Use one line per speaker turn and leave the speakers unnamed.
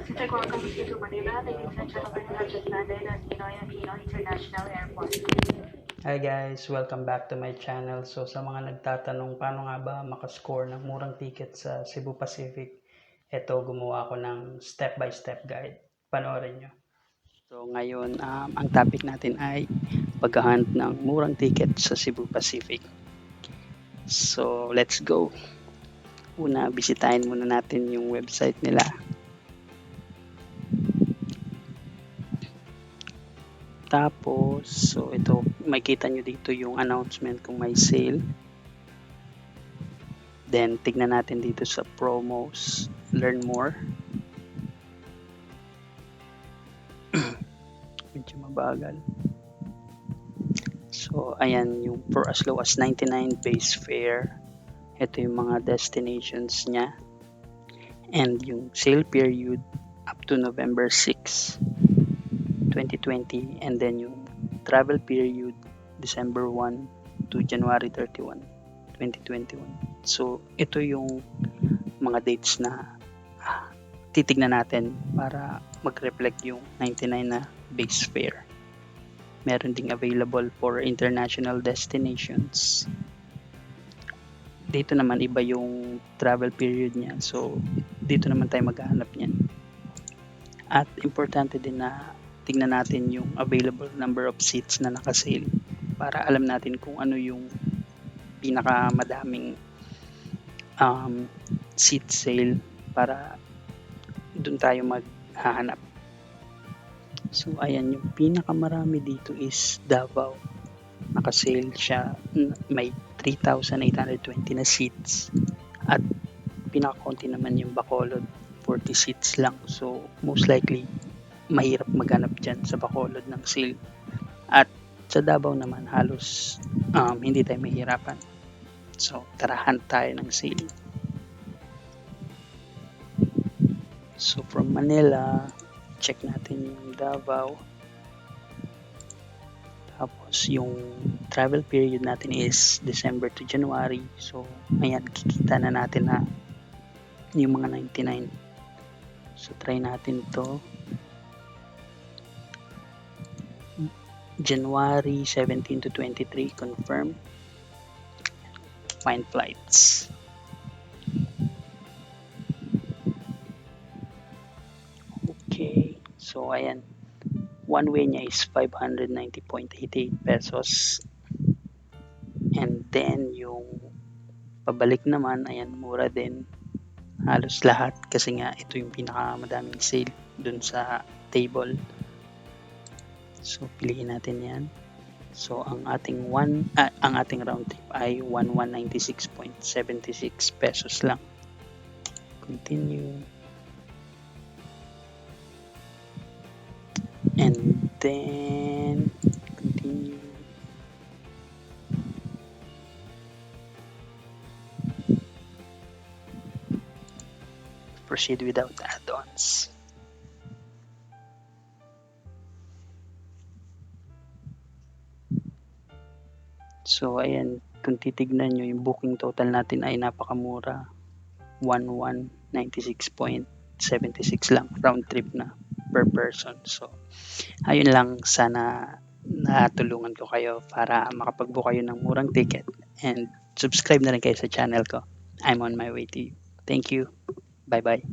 Such welcome you to Manila, ladies and gentlemen, who have just landed at Ninoy Aquino International Airport.
Hi guys, welcome back to my channel. So sa mga nagtatanong paano nga ba makascore ng murang ticket sa Cebu Pacific, eto gumawa ko ng step-by-step guide. Panoorin nyo. So ngayon, ang topic natin ay paghahunt ng murang ticket sa Cebu Pacific. So let's go. Una, bisitahin muna natin yung website nila. Tapos, so ito, makikita nyo dito yung announcement kung may sale. Then, tignan natin dito sa promos, learn more. Medyo mabagal. So, ayan, yung for as low as 99 base fare. Ito yung mga destinations niya. And yung sale period up to November 6, 2020. And then yung travel period December 1 to January 31, 2021. So, ito yung mga dates na titignan natin para mag-reflect yung 99 na base fare. Meron ding available for international destinations. Dito naman iba yung travel period niya. So, dito naman tayo maghahanap niyan. At importante din na tingnan natin yung available number of seats na naka-sale para alam natin kung ano yung pinakamadaming seat sale para dun tayo maghahanap. So ayan, yung pinakamarami dito is Davao. Naka-sale siya, may 3,820 na seats. At pinakakonti naman yung Bacolod, 40 seats lang. So most likely mahirap maghanap dyan sa Bacolod ng sale. At sa Davao naman halos hindi tayo mahirapan. So tarahan tayo ng sale. So from Manila, check natin yung Davao. Tapos yung travel period natin is December to January. So ayan, kikita na natin na yung mga 99. So try natin to. January 17 to 23, confirm. Find flights. Okay, so ayan. One way niya is 590.88 pesos. And then yung pabalik naman, ayan, mura din. Halos lahat kasi nga ito yung pinakamadaming sale dun sa table. So piliin natin 'yan. So ang ating round trip ay 1196.76 pesos lang. Continue. And then continue. Proceed without add-ons. So ayan, kung titignan nyo yung booking total natin ay napakamura, 1196.76 lang round trip na per person. So ayun lang, sana natulungan ko kayo para makapag-book kayo ng murang ticket, and subscribe na rin kayo sa channel ko. I'm on my way to you. Thank you. Bye bye.